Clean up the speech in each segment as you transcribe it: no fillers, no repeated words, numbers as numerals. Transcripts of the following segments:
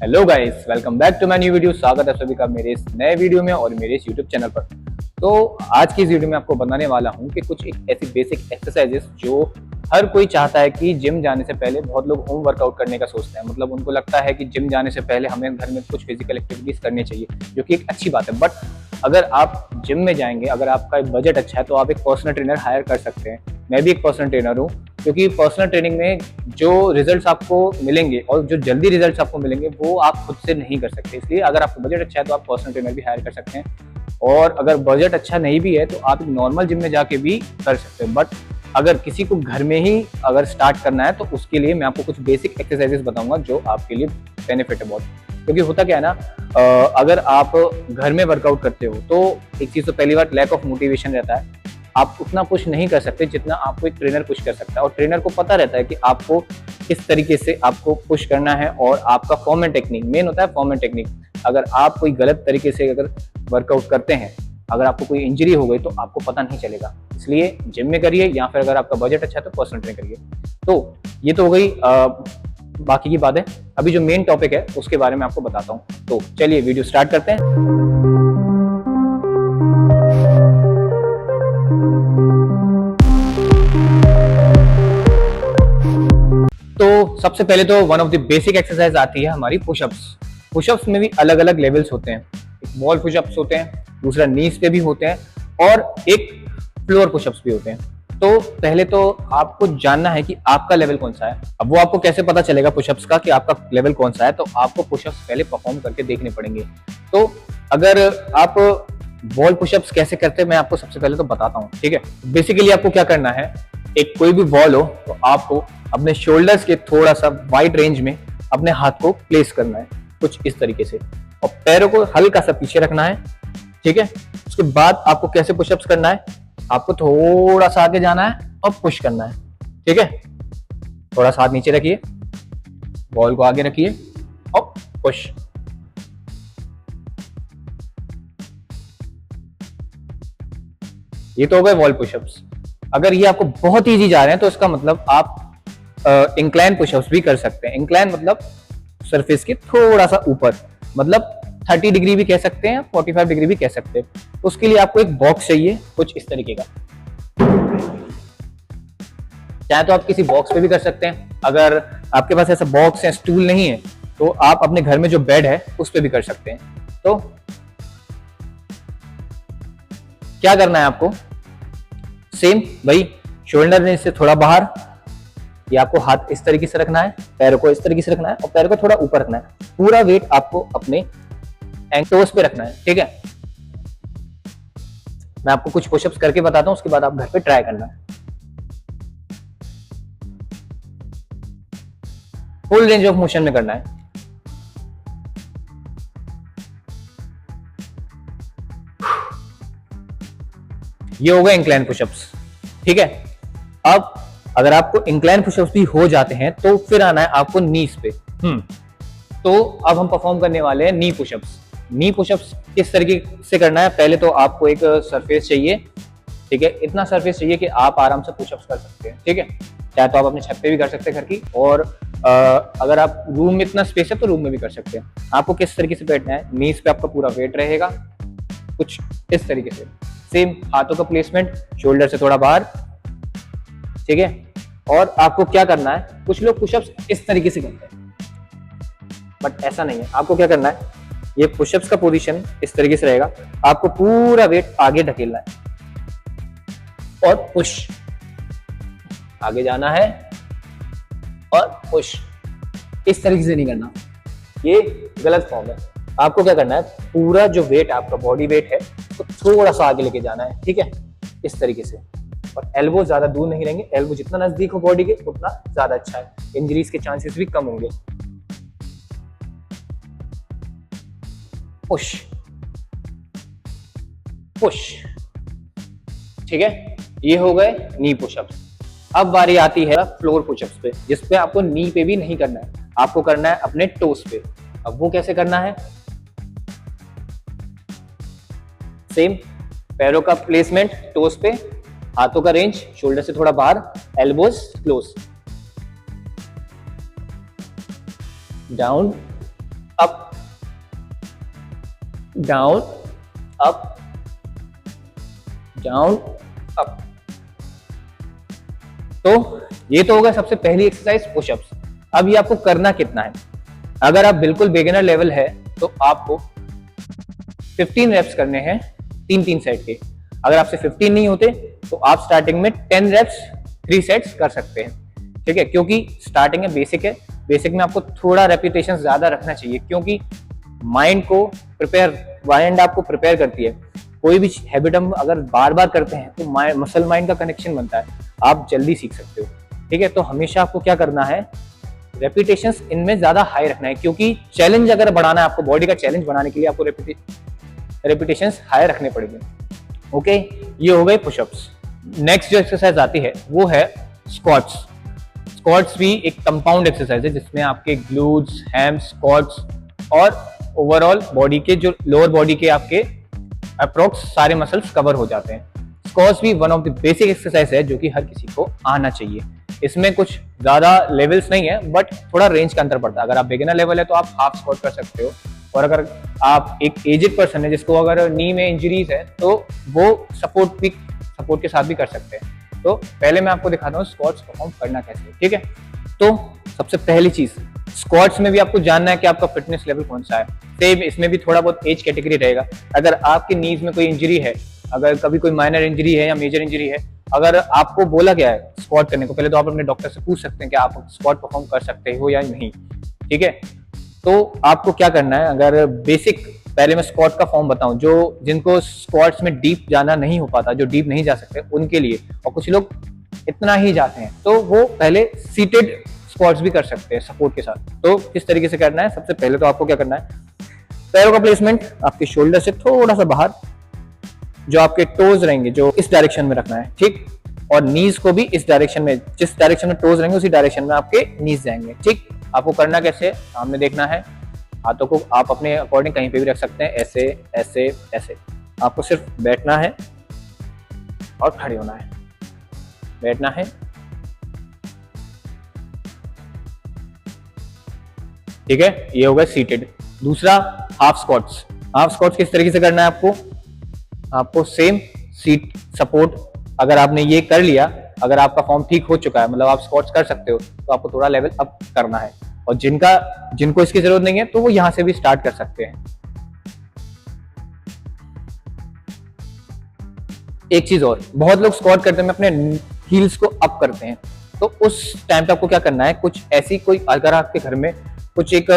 Hello guys, welcome back to my new video. स्वागत है सभी का मेरे इस नए वीडियो में और मेरे इस यूट्यूब चैनल पर। तो आज की इस वीडियो में आपको बताने वाला हूं कि कुछ एक ऐसी बेसिक एक्सरसाइजेस जो हर कोई चाहता है कि जिम जाने से पहले बहुत लोग होम वर्कआउट करने का सोचते हैं। मतलब उनको लगता है कि जिम जाने से पहले हमें घर में कुछ फिजिकल एक्टिविटीज करनी चाहिए, जो कि एक अच्छी बात है। बट अगर आप जिम में जाएंगे, अगर आपका बजट अच्छा है, तो आप एक पर्सनल ट्रेनर हायर कर सकते हैं। मैं भी एक पर्सनल ट्रेनर हूँ, क्योंकि पर्सनल ट्रेनिंग में जो रिजल्ट्स आपको मिलेंगे और जो जल्दी रिजल्ट्स आपको मिलेंगे वो आप खुद से नहीं कर सकते। इसलिए अगर आपका बजट अच्छा है तो आप पर्सनल ट्रेनर भी हायर कर सकते हैं। और अगर बजट अच्छा नहीं भी है तो आप एक नॉर्मल जिम में जाके भी कर सकते हैं। बट अगर किसी को घर में ही अगर स्टार्ट करना है तो उसके लिए मैं आपको कुछ बेसिक एक्सरसाइजेस बताऊंगा जो आपके लिए बेनिफिट है बहुत। क्योंकि होता क्या है ना, अगर आप घर में वर्कआउट करते हो तो एक चीज़ तो पहली बार लैक ऑफ मोटिवेशन रहता है। आप उतना पुश नहीं कर सकते जितना आपको एक ट्रेनर पुश कर सकता है, और ट्रेनर को पता रहता है कि आपको किस तरीके से आपको पुश करना है। और आपका फॉर्म एंड टेक्निक मेन होता है। फॉर्म एंड टेक्निक, अगर आप कोई गलत तरीके से अगर वर्कआउट करते हैं, अगर आपको कोई इंजरी हो गई तो आपको पता नहीं चलेगा। इसलिए जिम में करिए, या फिर अगर आपका बजट अच्छा है तो पर्सनल ट्रेनिंग करिए। तो ये तो हो गई बाकी की बात है। अभी जो मेन टॉपिक है उसके बारे में आपको बताता हूँ। तो चलिए वीडियो स्टार्ट करते हैं। तो सबसे पहले तो one of the basic exercise आती है हमारी पुशअप्स। पुशअप्स में भी अलग अलग लेवल्स होते हैं। एक वॉल पुशअप्स होते हैं, दूसरा नीज पे भी होते हैं, और एक फ्लोर पुशअप्स भी होते हैं। तो पहले तो आपको जानना है कि आपका लेवल कौन सा है। अब वो आपको कैसे पता चलेगा पुशअप्स का कि आपका लेवल कौन सा है? तो आपको पुशअप्स पहले परफॉर्म करके देखने पड़ेंगे। तो अगर आप वॉल पुशअप्स कैसे करते हैं मैं आपको सबसे पहले तो बताता हूँ, ठीक है। बेसिकली आपको क्या करना है, एक कोई भी वॉल हो तो आपको अपने शोल्डर्स के थोड़ा सा वाइड रेंज में अपने हाथ को प्लेस करना है, कुछ इस तरीके से, और पैरों को हल्का सा पीछे रखना है, ठीक है। उसके बाद आपको कैसे पुशअप्स करना है, आपको थोड़ा सा आगे जाना है और पुश करना है, ठीक है। थोड़ा सा हाथ नीचे रखिए, बॉल को आगे रखिए और पुश। ये तो हो गए वॉल पुशअप्स। अगर ये आपको बहुत इजी जा रहे हैं तो इसका मतलब आप इंक्लाइन पुशअप्स भी कर सकते हैं। इंक्लाइन मतलब सरफेस के थोड़ा सा ऊपर, मतलब 30 डिग्री भी कह सकते हैं, 45 डिग्री भी कह सकते हैं। तो उसके लिए आपको एक बॉक्स चाहिए कुछ इस तरीके का। चाहे तो आप किसी बॉक्स पे भी कर सकते हैं। अगर आपके पास ऐसा बॉक्स या स्टूल नहीं है तो आप अपने घर में जो बेड है उस पे भी कर सकते हैं। तो क्या करना है आपको, सेम वही, शोल्डर ने इससे थोड़ा बाहर, ये आपको हाथ इस तरीके से रखना है, पैरों को इस तरीके से रखना है और पैरों को थोड़ा ऊपर रखना है। पूरा वेट आपको अपने टोस पे रखना है, ठीक है। मैं आपको कुछ पुशअप्स करके बताता हूं, उसके बाद आप घर पे ट्राई करना है। फुल रेंज ऑफ मोशन में करना है। ये हो गए इंक्लाइन पुशअप्स, ठीक है। अब अगर आपको इंक्लाइन पुशअप्स भी हो जाते हैं तो फिर आना है आपको नीज पे। तो अब हम परफॉर्म करने वाले हैं नी पुशअप्स। नी पुशअप्स किस तरीके से करना है, पहले तो आपको एक सरफेस चाहिए, ठीक है। इतना सरफेस चाहिए कि आप आराम से पुशअप्स कर सकते हैं, ठीक है। चाहे तो आप अपने छत पे भी कर सकते हैं घर की, और अगर आप रूम में इतना स्पेस है तो रूम में भी कर सकते हैं। आपको किस तरीके से बैठना है, नीज पे आपका पूरा वेट रहेगा कुछ इस तरीके से। सेम हाथों का प्लेसमेंट शोल्डर से थोड़ा बाहर, ठीक है। और आपको क्या करना है, कुछ लोग पुशअप्स इस तरीके से करते हैं बट ऐसा नहीं है। आपको क्या करना है, ये पुशअप्स का पोजीशन इस तरीके से रहेगा, आपको पूरा वेट आगे ढकेलना है और पुश, आगे जाना है और पुश। इस तरीके से नहीं करना, ये गलत फॉर्म है। आपको क्या करना है, पूरा जो वेट आपका बॉडी वेट है तो थोड़ा सा आगे लेके जाना है, ठीक है, इस तरीके से। और एल्बो ज्यादा दूर नहीं रहेंगे, एल्बो जितना नजदीक हो बॉडी के उतना ज्यादा अच्छा है, इंजरीज के चांसेस भी कम होंगे। पुश पुश, ठीक है। ये हो गए नी पुशअप्स। अब बारी आती है फ्लोर पुशअप्स पे, जिसपे आपको नी पे भी नहीं करना है, आपको करना है अपने टोस पे। अब वो कैसे करना है, सेम पैरों का प्लेसमेंट टोस पे, हाथों का रेंज शोल्डर से थोड़ा बाहर, elbows close, down up down up down up. तो ये तो होगा सबसे पहली एक्सरसाइज पुशअप्स। अब ये आपको करना कितना है, अगर आप बिल्कुल बिगिनर लेवल है तो आपको 15 रेप्स करने हैं 3-3 सेट के। अगर आपसे 15 नहीं होते तो आप स्टार्टिंग में 10 रेप्स 3 सेट्स कर सकते हैं, ठीक है। क्योंकि स्टार्टिंग में बेसिक है, बेसिक में आपको थोड़ा रेपिटेशन ज्यादा रखना चाहिए, क्योंकि माइंड आपको प्रिपेयर करती है। कोई भी हैबिट हम अगर बार बार करते हैं तो मसल माइंड का कनेक्शन बनता है, आप जल्दी सीख सकते हो, ठीक है। तो हमेशा आपको क्या करना है, रेपिटेशंस इनमें ज्यादा हाई रखना है, क्योंकि चैलेंज अगर बढ़ाना है आपको, बॉडी का चैलेंज बनाने के लिए आपको रेपिटेशंस हाई रखने पड़ेंगे। ओके, ये हो गए पुशअप्स। नेक्स्ट जो एक्सरसाइज आती है वो है स्क्वाट्स। स्क्वाट्स भी एक कंपाउंड एक्सरसाइज है जिसमें आपके ग्लूट्स, हैम्स, क्वाड्स और ओवरऑल बॉडी के जो लोअर बॉडी के आपके अप्रोक्स सारे मसल्स कवर हो जाते हैं। स्क्वाट्स भी one of the basic exercise है जो कि हर किसी को आना चाहिए। इसमें कुछ ज्यादा लेवल्स नहीं है, बट थोड़ा रेंज का अंतर पड़ता है। अगर आप बिगिनर लेवल है तो आप हाफ स्क्वाट कर सकते हो, और अगर आप एक एजेड पर्सन है जिसको अगर नी में इंजरीज है तो वो सपोर्ट के साथ भी कर सकते हैं। तो पहले मैं आपको दिखाता हूँ स्क्वाट्स परफॉर्म करना कैसे, ठीक है। तो सबसे पहली चीज, स्क्वाट्स में भी आपको जानना है कि आपका फिटनेस लेवल कौन सा है। सेम इसमें भी थोड़ा बहुत एज कैटेगरी रहेगा। अगर आपके नीज में कोई इंजरी है, अगर कभी कोई माइनर इंजरी है या मेजर इंजरी है, अगर आपको बोला गया है स्क्वाट करने को, पहले तो आप अपने डॉक्टर से पूछ सकते हैं कि आप स्क्वाट परफॉर्म कर सकते हो या नहीं, ठीक है। तो आपको क्या करना है, अगर बेसिक पहले मैं स्क्वाट का फॉर्म बताऊं, जो जिनको स्क्वाट्स में डीप जाना नहीं हो पाता, जो डीप नहीं जा सकते उनके लिए, और कुछ लोग इतना ही जाते हैं तो वो पहले सीटेड स्क्वाट्स भी कर सकते हैं सपोर्ट के साथ। तो किस तरीके से करना है, सबसे पहले तो आपको क्या करना है, पैरों का प्लेसमेंट आपके शोल्डर से थोड़ा सा बाहर, जो आपके टोज रहेंगे जो इस डायरेक्शन में रखना है, ठीक। और नीज को भी इस डायरेक्शन में, जिस डायरेक्शन में टोज रहेंगे उसी डायरेक्शन में आपके नीज जाएंगे, ठीक। आपको करना कैसे, सामने देखना है, हाथों को आप अपने अकॉर्डिंग कहीं पे भी रख सकते हैं, ऐसे ऐसे ऐसे। आपको सिर्फ बैठना है और खड़े होना है, बैठना है, ठीक है। ये होगा सीटेड। दूसरा हाफ स्क्वाट्स। हाफ स्क्वाट्स किस तरीके से करना है आपको सेम सीट सपोर्ट, अगर आपने ये कर लिया, अगर आपका फॉर्म ठीक हो चुका है, मतलब आप स्क्वाट्स कर सकते हो, तो आपको थोड़ा लेवल अप करना है। और जिनको इसकी जरूरत नहीं है तो वो यहां से भी स्टार्ट कर सकते हैं। एक चीज और, बहुत लोग स्क्वाट करते हैं अपने हील्स को अप करते हैं, तो उस टाइम पे आपको क्या करना है, कुछ ऐसी कोई, अगर आपके घर में कुछ एक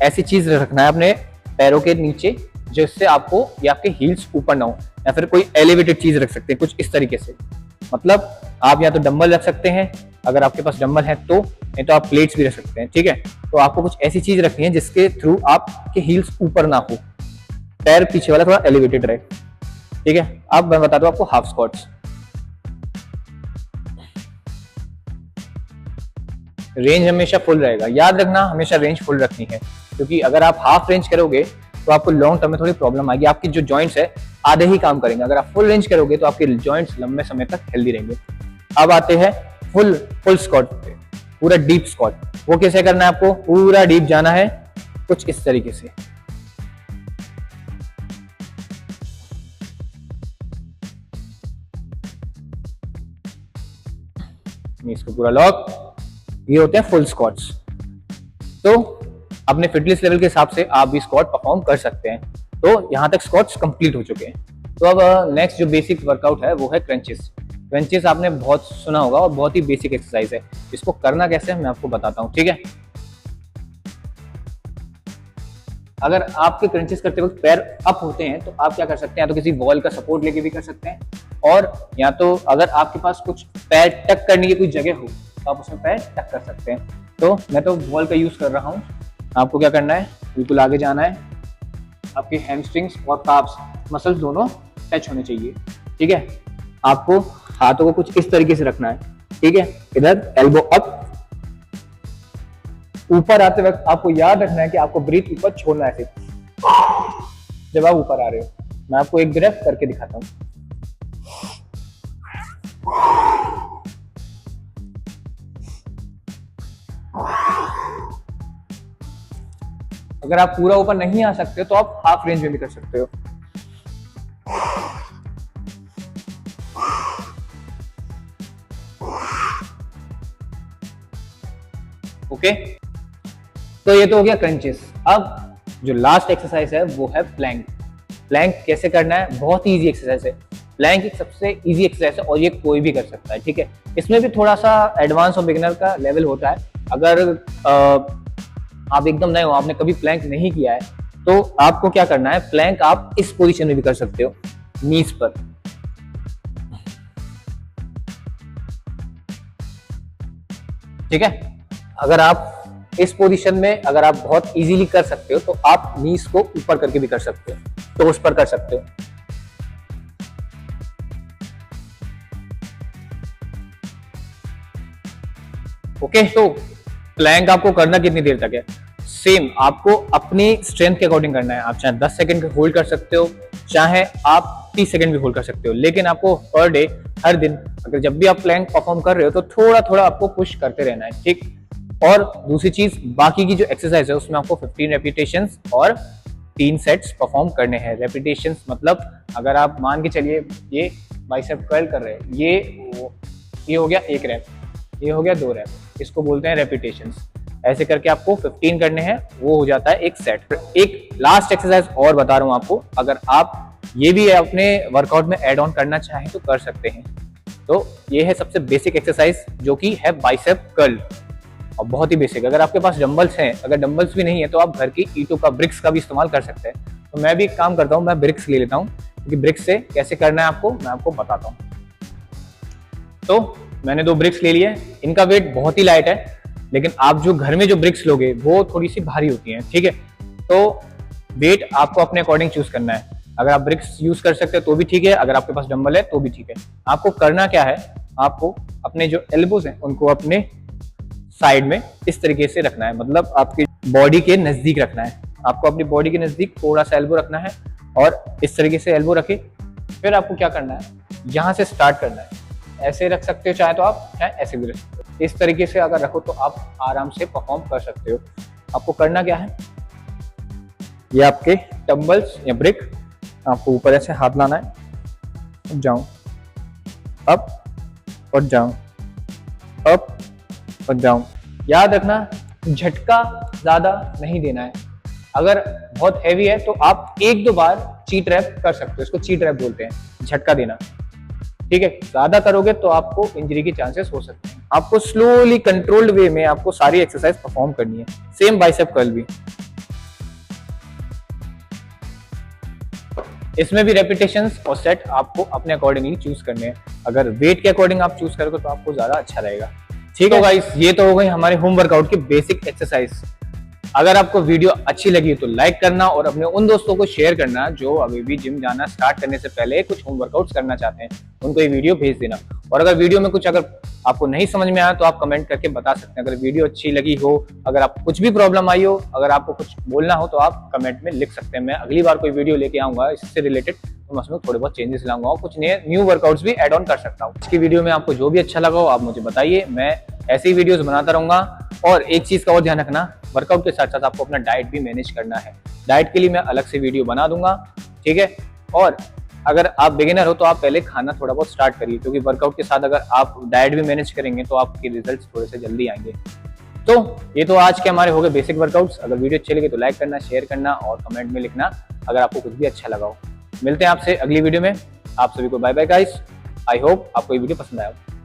ऐसी चीज रखना है अपने पैरों के नीचे जिससे आपको या आपके हील्स ऊपर ना हो, या फिर कोई एलिवेटेड चीज रख सकते हैं कुछ इस तरीके से। मतलब आप या तो डंबल रख सकते हैं, अगर आपके पास डंबल है तो, नहीं तो आप प्लेट्स भी रख सकते हैं, ठीक है। तो आपको कुछ ऐसी चीज रखनी है जिसके थ्रू आपके हील्स ऊपर ना हो, पैर पीछे वाला थोड़ा एलिवेटेड रहे, ठीक है। अब मैं बताता हूं आपको हाफ स्क्वाट्स। रेंज हमेशा फुल रहेगा, याद रखना हमेशा रेंज फुल रखनी है, क्योंकि अगर आप हाफ रेंज करोगे तो आपको लॉन्ग टर्म में थोड़ी प्रॉब्लम आएगी, आपकी जो जॉइंट्स है आधे ही काम करेंगे। अगर आप फुल रेंज करोगे तो आपके जॉइंट्स लंबे समय तक हेल्दी रहेंगे। अब आते हैं फुल स्क्वाट पे, पूरा डीप स्क्वाट। वो कैसे करना है, आपको पूरा डीप जाना है कुछ इस तरीके से, इसको पूरा लॉक। ये होते हैं फुल स्क्वाट्स। तो अपने फिटनेस लेवल के हिसाब से आप भी स्क्वाट परफॉर्म कर सकते हैं। तो यहां तक स्क्वाट्स कंप्लीट हो चुके हैं। तो अब नेक्स्ट जो बेसिक वर्कआउट है वो है क्रंचेस। क्रंचेस आपने बहुत सुना होगा और बहुत ही बेसिक एक्सरसाइज है। इसको करना कैसे है मैं आपको बताता हूँ, ठीक है। अगर आपके क्रंचेस करते वक्त पैर अप होते हैं तो आप क्या कर सकते हैं, या तो किसी वॉल का सपोर्ट लेके भी कर सकते हैं, और या तो अगर आपके पास कुछ पैर टक करने की कोई जगह हो तो आप उसमें पैर टक कर सकते हैं। तो मैं तो वॉल का यूज कर रहा हूँ। आपको क्या करना है, बिल्कुल आगे जाना है, आपके हैमस्ट्रिंग्स और काफ्स मसल्स दोनों टच होने चाहिए, ठीक है। आपको हाथों को कुछ इस तरीके से रखना है, ठीक है। इधर एल्बो अप, ऊपर आते वक्त आपको याद रखना है कि आपको ब्रीथ ऊपर छोड़ना है ऐसे जब आप ऊपर आ रहे हो। मैं आपको एक ब्रेथ करके दिखाता हूँ। अगर आप पूरा ऊपर नहीं आ सकते तो आप हाफ रेंज में भी कर सकते हो। ओके, तो ये तो हो गया क्रंचेस। अब जो लास्ट एक्सरसाइज है वो है प्लैंक। प्लैंक कैसे करना है, बहुत ही इजी एक्सरसाइज है। प्लैंक एक सबसे इजी एक्सरसाइज है और ये कोई भी कर सकता है, ठीक है। इसमें भी थोड़ा सा एडवांस और बिगिनर का लेवल होता है। अगर आप एकदम नए हो, आपने कभी प्लैंक नहीं किया है, तो आपको क्या करना है, प्लैंक आप इस पोजीशन में भी कर सकते हो, नीज पर। ठीक है, अगर आप इस पोजीशन में अगर आप बहुत इजीली कर सकते हो तो आप नीज को ऊपर करके भी कर सकते हो, टोस पर कर सकते हो। ओके, तो प्लैंक आपको करना कितनी देर तक है, सेम आपको अपनी स्ट्रेंथ के अकॉर्डिंग करना है। आप चाहे 10 सेकंड होल्ड कर सकते हो, चाहे आप 30 सेकंड भी होल्ड कर सकते हो, लेकिन आपको पर डे, हर दिन, अगर जब भी आप प्लैंक परफॉर्म कर रहे हो तो थोड़ा थोड़ा आपको पुश करते रहना है, ठीक। और दूसरी चीज, बाकी की जो एक्सरसाइज है उसमें आपको 15 रेपिटेशंस और 3 सेट्स परफॉर्म करने हैं। रेपिटेशंस मतलब अगर आप मान के चलिए ये बाइसेप कर्ल कर रहे हैं, ये हो गया 1 रैप, ये हो गया 2 रैप, इसको बोलते हैं रेपिटेशंस। ऐसे करके आपको 15 करने हैं, वो हो जाता है एक सेट। एक लास्ट एक्सरसाइज और बता रहा हूं आपको, अगर आप ये भी अपने वर्कआउट में ऐड ऑन करना चाहें तो कर सकते हैं। तो ये है सबसे बेसिक एक्सरसाइज जो कि है बाइसेप कर्ल, और बहुत ही बेसिक। अगर आपके पास डंबल्स हैं, अगर डंबल्स भी नहीं है तो आप घर की ईंटों का, ब्रिक्स का भी इस्तेमाल कर सकते हैं। तो मैं भी एक काम करता हूँ, मैं ब्रिक्स ले लेता हूँ, क्योंकि ब्रिक्स से कैसे करना है आपको मैं आपको बताता हूँ। तो मैंने 2 ब्रिक्स ले लिए, इनका वेट बहुत ही लाइट है, लेकिन आप जो घर में जो ब्रिक्स लोगे वो थोड़ी सी भारी होती हैं, ठीक है। तो वेट आपको अपने अकॉर्डिंग चूज करना है। अगर आप ब्रिक्स यूज कर सकते हो तो भी ठीक है, अगर आपके पास डंबल है तो भी ठीक है। आपको करना क्या है, आपको अपने जो एल्बोज हैं उनको अपने साइड में इस तरीके से रखना है, मतलब आपकी बॉडी के नजदीक रखना है। आपको अपनी बॉडी के नजदीक थोड़ा सा एल्बो रखना है और इस तरीके से एल्बो रखे। फिर आपको क्या करना है, यहाँ से स्टार्ट करना है। ऐसे रख सकते हो चाहे तो आप, चाहे ऐसे भी रख सकते हो। इस तरीके से अगर रखो तो आप आराम से परफॉर्म कर सकते हो। आपको करना क्या है, ये आपके डंबल्स या ब्रिक, आपको ऊपर ऐसे हाथ लाना है, जाऊं अप और जाऊं, अप और जाऊं। याद रखना, झटका ज्यादा नहीं देना है। अगर बहुत हैवी है तो आप 1-2 बार चीट रैप कर सकते हो, इसको चीट रैप बोलते हैं, झटका देना, ठीक है। ज्यादा करोगे तो आपको इंजरी के चांसेस हो सकते हैं। आपको स्लोली कंट्रोल्ड वे में आपको सारी एक्सरसाइज परफॉर्म करनी है। सेम बाइसेप कर्ल भी, इसमें भी रेपिटेशंस और सेट आपको अपने अकॉर्डिंगली चूज करने हैं। अगर वेट के अकॉर्डिंग आप चूज करोगे तो आपको ज्यादा अच्छा रहेगा, ठीक है गाइस। ये तो हो गई हमारे होम वर्कआउट की बेसिक एक्सरसाइज। अगर आपको वीडियो अच्छी लगी तो लाइक करना और अपने उन दोस्तों को शेयर करना जो अभी भी जिम जाना स्टार्ट करने से पहले कुछ होम वर्कआउट्स करना चाहते हैं, उनको ये वीडियो भेज देना। और अगर वीडियो में कुछ अगर आपको नहीं समझ में आया तो आप कमेंट करके बता सकते हैं। अगर वीडियो अच्छी लगी हो, अगर आपको कुछ भी प्रॉब्लम आई हो, अगर आपको कुछ बोलना हो तो आप कमेंट में लिख सकते हैं। मैं अगली बार कोई वीडियो लेके आऊंगा इससे रिलेटेड, तो मैं उसमें थोड़े बहुत चेंजेस लाऊंगा और कुछ नए न्यू वर्कआउट्स भी ऐड ऑन कर सकता हूँ। इसकी वीडियो में आपको जो भी अच्छा लगा हो आप मुझे बताइए, मैं ऐसी वीडियोस बनाता रहूंगा। और एक चीज का और ध्यान रखना, वर्कआउट के साथ साथ आपको अपना डाइट भी मैनेज करना है। डाइट के लिए मैं अलग से वीडियो बना दूंगा, ठीक है। और अगर आप बिगिनर हो तो आप पहले खाना थोड़ा बहुत स्टार्ट करिए, क्योंकि वर्कआउट के साथ अगर आप डाइट भी मैनेज करेंगे तो आपके रिजल्ट्स थोड़े से जल्दी आएंगे। तो ये तो आज के हमारे हो गए बेसिक वर्कआउट्स। अगर वीडियो अच्छी लगी तो लाइक करना, शेयर करना और कमेंट में लिखना अगर आपको कुछ भी अच्छा लगा हो। मिलते हैं आपसे अगली वीडियो में। आप सभी को bye bye guys. I hope आपको ये वीडियो पसंद आया हो।